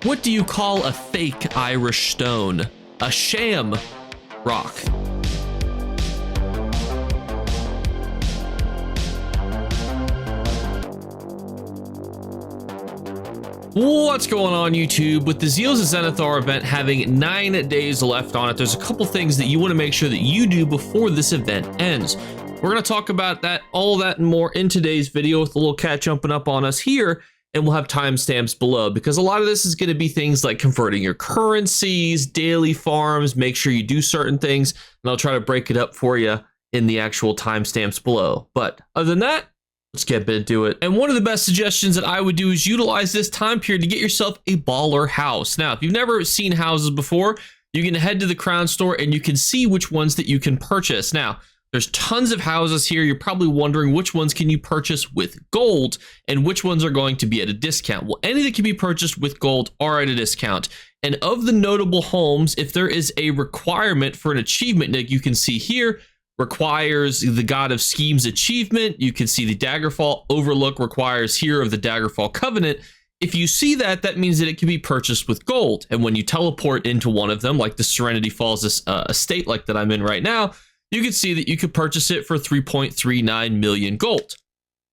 What do you call a fake Irish stone? A sham rock. What's going on, YouTube? With the Zeals of Zenithar event having 9 days left on it, there's a couple things that you want to make sure that you do before this event ends. We're going to talk about that, all that and more in today's video with a little cat jumping up on us here, and we'll have timestamps below because a lot of this is going to be things like converting your currencies, daily farms, make sure you do certain things, and I'll try to break it up for you in the actual timestamps below. But other than that, let's get into it. And one of the best suggestions that I would do is utilize this time period to get yourself a baller house. Now, if you've never seen houses before, you can head to the Crown Store and you can see which ones that you can purchase. Now, there's tons of houses here. You're probably wondering which ones can you purchase with gold and which ones are going to be at a discount. Well, any that can be purchased with gold are at a discount. And of the notable homes, if there is a requirement for an achievement that you can see here, requires the God of Schemes achievement. You can see the Daggerfall Overlook requires here of the Daggerfall Covenant. If you see that, that means that it can be purchased with gold. And when you teleport into one of them, like the Serenity Falls estate like that I'm in right now, you can see that you could purchase it for 3.39 million gold.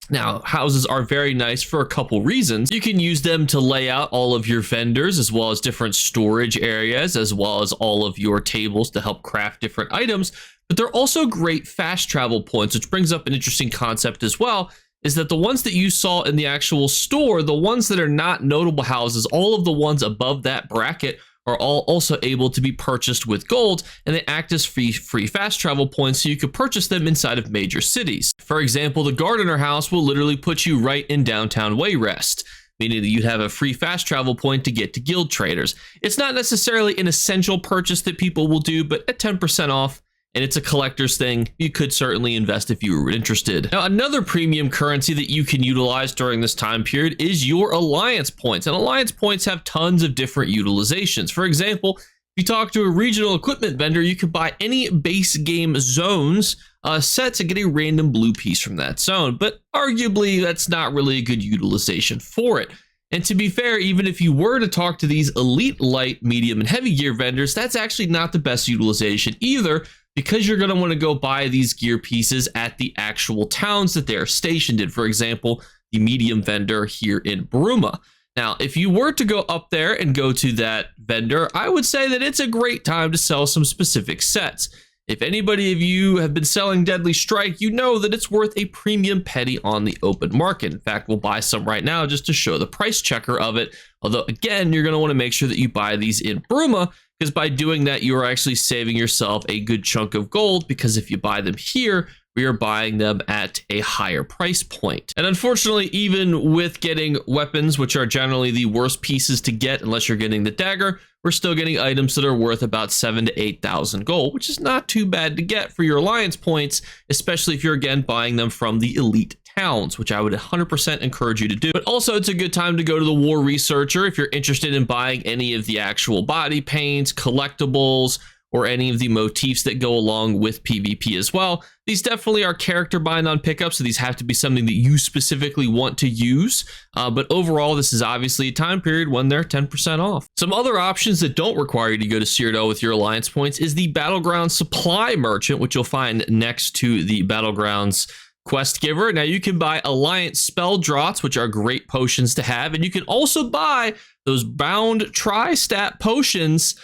Now, houses are very nice for a couple reasons. You can use them to lay out all of your vendors, as well as different storage areas, as well as all of your tables to help craft different items. But they're also great fast travel points, which brings up an interesting concept as well, is that the ones that you saw in the actual store, the ones that are not notable houses, all of the ones above that bracket are all also able to be purchased with gold, and they act as free fast travel points, so you could purchase them inside of major cities. For example, the Gardener House will literally put you right in downtown Wayrest, meaning that you'd have a free fast travel point to get to guild traders. It's not necessarily an essential purchase that people will do, but at 10% off, and it's a collector's thing, you could certainly invest if you were interested. Now, another premium currency that you can utilize during this time period is your alliance points. And alliance points have tons of different utilizations. For example, if you talk to a regional equipment vendor, you could buy any base game zones sets and get a random blue piece from that zone. But arguably, that's not really a good utilization for it. And to be fair, even if you were to talk to these elite, light, medium, and heavy gear vendors, that's actually not the best utilization either, because you're going to want to go buy these gear pieces at the actual towns that they're stationed in. For example, the medium vendor here in Bruma. Now, if you were to go up there and go to that vendor, I would say that it's a great time to sell some specific sets. If anybody of you have been selling Deadly Strike, you know that it's worth a premium petty on the open market. In fact, we'll buy some right now just to show the price checker of it. Although, again, you're going to want to make sure that you buy these in Bruma, because by doing that, you are actually saving yourself a good chunk of gold, because if you buy them here, we are buying them at a higher price point. And unfortunately, even with getting weapons, which are generally the worst pieces to get unless you're getting the dagger, we're still getting items that are worth about 7,000 to 8,000 gold, which is not too bad to get for your alliance points, especially if you're, again, buying them from the elite towns, which I would 100% encourage you to do. But also, it's a good time to go to the War Researcher if you're interested in buying any of the actual body paints, collectibles, or any of the motifs that go along with PvP as well. These definitely are character bind on pickup, so these have to be something that you specifically want to use. But overall, this is obviously a time period when they're 10% off. Some other options that don't require you to go to Cyrodiil with your alliance points is the Battleground Supply Merchant, which you'll find next to the Battlegrounds Quest Giver. Now, you can buy Alliance Spell Draughts, which are great potions to have, and you can also buy those bound tri-stat potions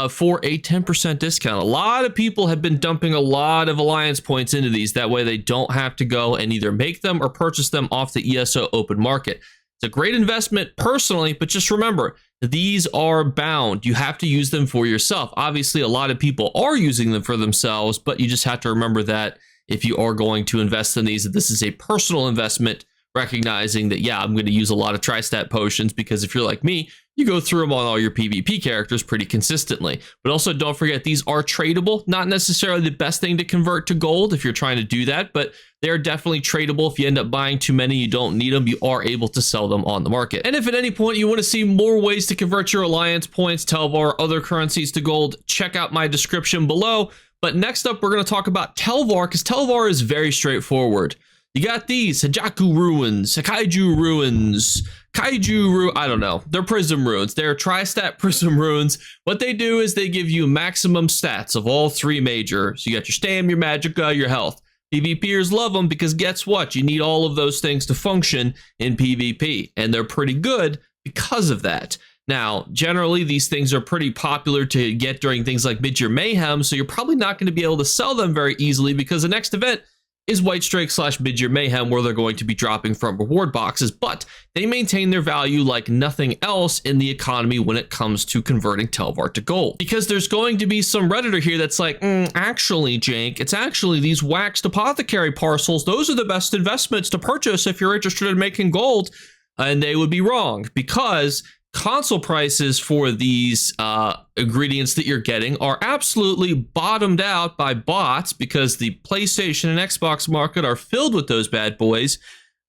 for a 10% discount. A lot of people have been dumping a lot of alliance points into these. That way they don't have to go and either make them or purchase them off the ESO open market. It's a great investment personally, but just remember, these are bound. You have to use them for yourself. Obviously, a lot of people are using them for themselves, but you just have to remember that if you are going to invest in these, that this is a personal investment, recognizing that, yeah, I'm going to use a lot of tri-stat potions, because if you're like me, you go through them on all your PvP characters pretty consistently. But also, don't forget, these are tradable. Not necessarily the best thing to convert to gold if you're trying to do that, but they're definitely tradable. If you end up buying too many, you don't need them, you are able to sell them on the market. And if at any point you want to see more ways to convert your alliance points, Tel Var, other currencies to gold, check out my description below. But next up, we're going to talk about Tel Var, because Tel Var is very straightforward. You got these Hajaku ruins, Sakaiju ruins, I don't know. They're prism runes. They're tri-stat prism runes. What they do is they give you maximum stats of all three major. So you got your stam, your magicka, your health. PvPers love them because guess what? You need all of those things to function in PvP, and they're pretty good because of that. Now, generally, these things are pretty popular to get during things like Mid-Year Mayhem, so you're probably not going to be able to sell them very easily because the next event is White Strike / Mid-Year Mayhem, where they're going to be dropping from reward boxes, but they maintain their value like nothing else in the economy when it comes to converting Tel Var to gold. Because there's going to be some Redditor here that's like, actually, Jake, it's actually these waxed apothecary parcels. Those are the best investments to purchase if you're interested in making gold. And they would be wrong because console prices for these ingredients that you're getting are absolutely bottomed out by bots because the PlayStation and Xbox market are filled with those bad boys.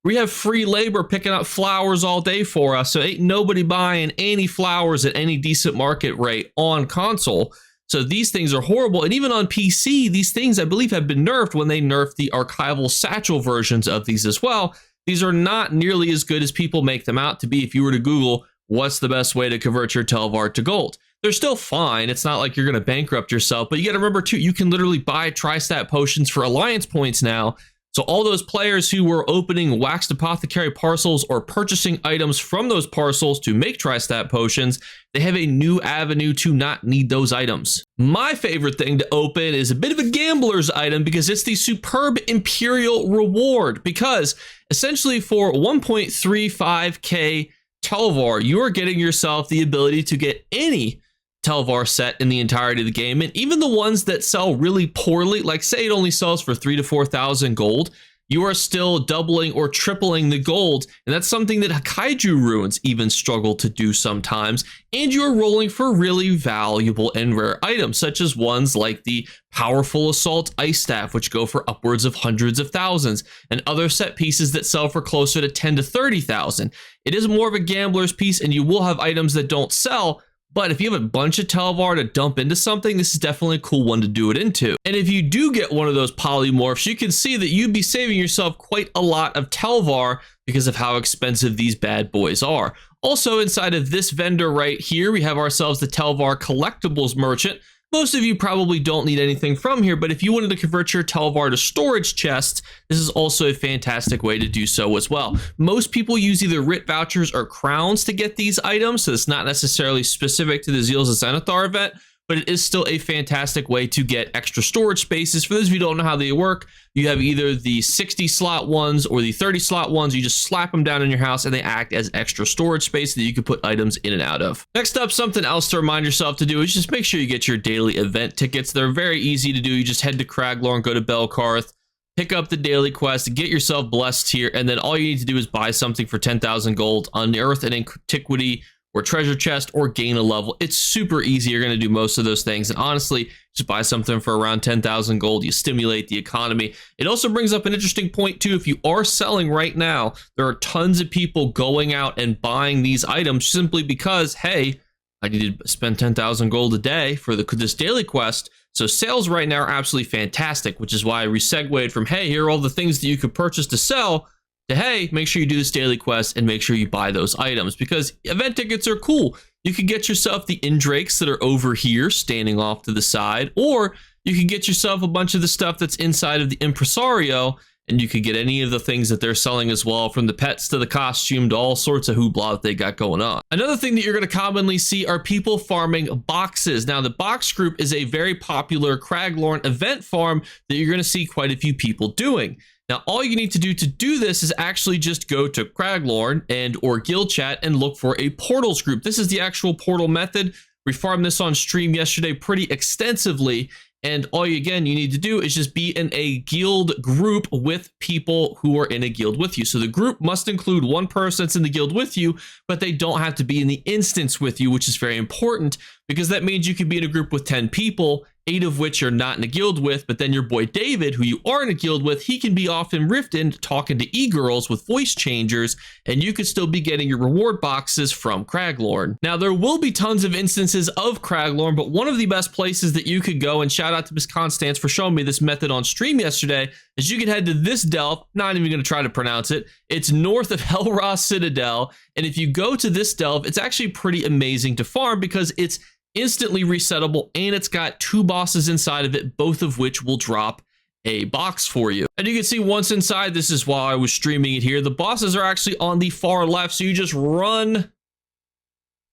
We have free labor picking up flowers all day for us, so ain't nobody buying any flowers at any decent market rate on console. So these things are horrible, and even on PC, these things I believe have been nerfed when they nerfed the archival satchel versions of these as well. These are not nearly as good as people make them out to be. If you were to Google what's the best way to convert your Tel Var to gold, they're still fine. It's not like you're going to bankrupt yourself, but you got to remember too, you can literally buy tri-stat potions for alliance points now. So all those players who were opening waxed apothecary parcels or purchasing items from those parcels to make tri-stat potions, they have a new avenue to not need those items. My favorite thing to open is a bit of a gambler's item because it's the superb Imperial reward, because essentially for 1.35k Tel Var, you are getting yourself the ability to get any Tel Var set in the entirety of the game, and even the ones that sell really poorly, like say it only sells for 3,000 to 4,000 gold, you are still doubling or tripling the gold, and that's something that Kaiju runes even struggle to do sometimes, and you're rolling for really valuable and rare items, such as ones like the powerful Assault Ice Staff, which go for upwards of hundreds of thousands, and other set pieces that sell for closer to 10 to 30,000. It is more of a gambler's piece, and you will have items that don't sell, but if you have a bunch of Tel Var to dump into something, this is definitely a cool one to do it into. And if you do get one of those polymorphs, you can see that you'd be saving yourself quite a lot of Tel Var because of how expensive these bad boys are. Also inside of this vendor right here, we have ourselves the Tel Var collectibles merchant. Most of you probably don't need anything from here, but if you wanted to convert your Tel Var to storage chests, this is also a fantastic way to do so as well. Most people use either RIT vouchers or crowns to get these items, so it's not necessarily specific to the Zeals of Zenithar event, but it is still a fantastic way to get extra storage spaces. For those of you who don't know how they work, you have either the 60 slot ones or the 30 slot ones. You just slap them down in your house and they act as extra storage space that you can put items in and out of. Next up, something else to remind yourself to do is just make sure you get your daily event tickets. They're very easy to do. You just head to Craglorn, go to Belkarth, pick up the daily quest, get yourself blessed here, and then all you need to do is buy something for 10,000 gold, unearth an antiquity or treasure chest, or gain a level. It's super easy. You're going to do most of those things. And honestly, just buy something for around 10,000 gold. You stimulate the economy. It also brings up an interesting point too. If you are selling right now, there are tons of people going out and buying these items simply because, hey, I need to spend 10,000 gold a day for this daily quest. So sales right now are absolutely fantastic, which is why we segued from, hey, here are all the things that you could purchase to sell, to, hey, make sure you do this daily quest and make sure you buy those items, because event tickets are cool. You could get yourself the Indrakes that are over here standing off to the side, or you could get yourself a bunch of the stuff that's inside of the Impresario, and you could get any of the things that they're selling as well, from the pets to the costume to all sorts of hoopla that they got going on. Another thing that you're going to commonly see are people farming boxes. Now, the box group is a very popular Craglorn event farm that you're going to see quite a few people doing. Now, all you need to do this is actually just go to Craglorn and or guild chat and look for a portals group. This is the actual portal method. We farmed this on stream yesterday pretty extensively. And all you need to do is just be in a guild group with people who are in a guild with you. So the group must include one person that's in the guild with you, but they don't have to be in the instance with you, which is very important, because that means you could be in a group with 10 people 8 of which you're not in a guild with, but then your boy David, who you are in a guild with, he can be often rifted talking to e-girls with voice changers, and you could still be getting your reward boxes from Craglorn. Now, there will be tons of instances of Craglorn, but one of the best places that you could go, and shout out to Miss Constance for showing me this method on stream yesterday, is you can head to this delve. Not even going to try to pronounce it. It's north of Helra Citadel, and if you go to this delve, it's actually pretty amazing to farm because it's instantly resettable, and it's got 2 bosses inside of it, both of which will drop a box for you. And you can see once inside, this is while I was streaming it here, the bosses are actually on the far left, so you just run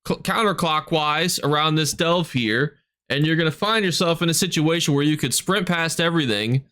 counterclockwise around this delve here, and you're going to find yourself in a situation where you could sprint past everything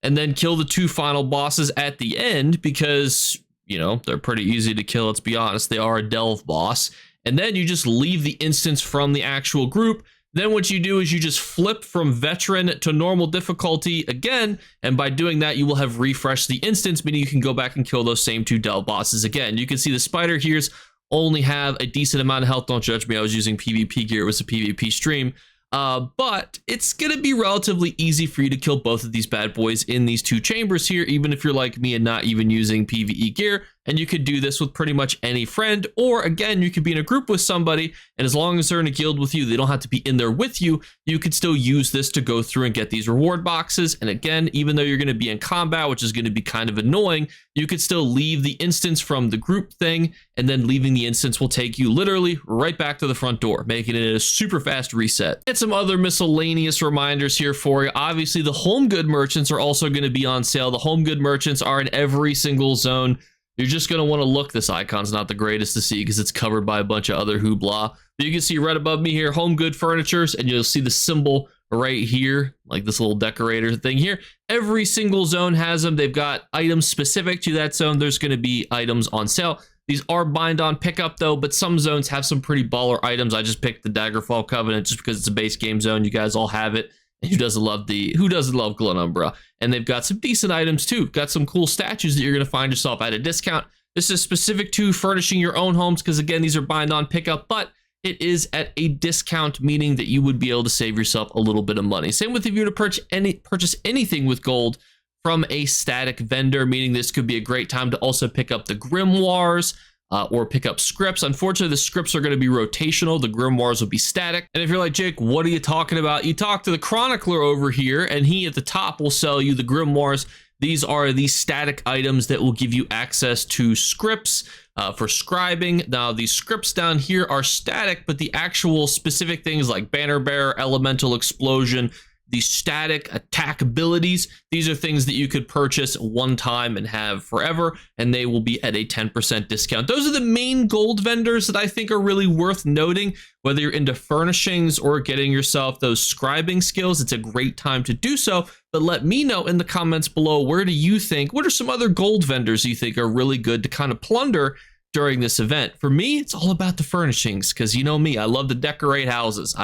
and then kill the 2 final bosses at the end because, you know, they're pretty easy to kill, let's be honest. They are a delve boss. And then you just leave the instance from the actual group. Then what you do is you just flip from veteran to normal difficulty again. And by doing that, you will have refreshed the instance, meaning you can go back and kill those same 2 delve bosses again. You can see the spider here's only have a decent amount of health. Don't judge me. I was using PvP gear. It was a PvP stream. But it's going to be relatively easy for you to kill both of these bad boys in these 2 chambers here, even if you're like me and not even using PvE gear. And you could do this with pretty much any friend, or again, you could be in a group with somebody, and as long as they're in a guild with you, they don't have to be in there with you. You could still use this to go through and get these reward boxes. And again, even though you're going to be in combat, which is going to be kind of annoying, you could still leave the instance from the group thing, and then leaving the instance will take you literally right back to the front door, making it a super fast reset. And some other miscellaneous reminders here for you. Obviously, the home good merchants are also going to be on sale. The home good merchants are in every single zone. You're just going to want to look. This icon's not the greatest to see because it's covered by a bunch of other hoopla. But you can see right above me here, home good furnitures, and you'll see the symbol right here, like this little decorator thing here. Every single zone has them. They've got items specific to that zone. There's going to be items on sale. These are bind on pickup though, but some zones have some pretty baller items. I just picked the Daggerfall Covenant just because it's a base game zone. You guys all have it. And who doesn't love Glenumbra? And they've got some decent items too. Got some cool statues that you're going to find yourself at a discount. This is specific to furnishing your own homes because again, these are bind on pickup, but it is at a discount, meaning that you would be able to save yourself a little bit of money. Same with if you were to purchase anything with gold from a static vendor, meaning this could be a great time to also pick up the grimoires, or pick up scripts. Unfortunately, the scripts are going to be rotational. The grimoires will be static. And if you're like, Jake, what are you talking about? You talk to the chronicler over here, and he at the top will sell you the grimoires. These are the static items that will give you access to scripts for scribing. Now, these scripts down here are static, but the actual specific things like Banner Bearer, Elemental Explosion, the static attack abilities, these are things that you could purchase one time and have forever, and they will be at a 10% discount. Those are the main gold vendors that I think are really worth noting. Whether you're into furnishings or getting yourself those scribing skills, it's a great time to do so. But let me know in the comments below, what are some other gold vendors you think are really good to kind of plunder during this event? For me, it's all about the furnishings, because you know me, I love to decorate houses.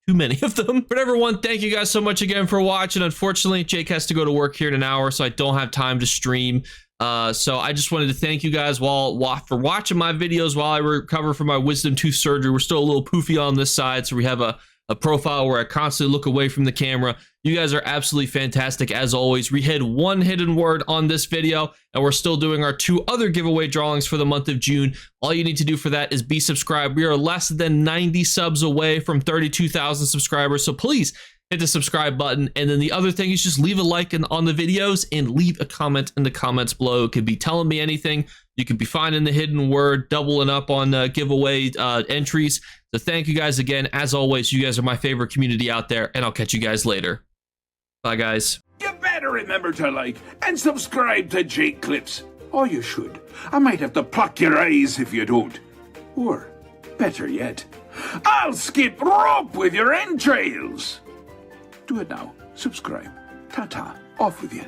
Too many of them. But everyone, thank you guys so much again for watching. Unfortunately, Jake has to go to work here in an hour, so I don't have time to stream. So I just wanted to thank you guys for watching my videos while I recover from my wisdom tooth surgery. We're still a little poofy on this side, so we have a profile where I constantly look away from the camera. You guys are absolutely fantastic as always. We hit 1 hidden word on this video, and we're still doing our 2 other giveaway drawings for the month of June. All you need to do for that is be subscribed. We are less than 90 subs away from 32,000 subscribers, so please hit the subscribe button. And then the other thing is just leave a like on the videos and leave a comment in the comments below. It could be telling me anything. You could be finding the hidden word, doubling up on giveaway entries. So thank you guys again. As always, you guys are my favorite community out there, and I'll catch you guys later. Bye, guys. You better remember to like and subscribe to Jakeclips. Or you should. I might have to pluck your eyes if you don't. Or, better yet, I'll skip rope with your entrails. Do it now. Subscribe. Ta-ta. Off with you.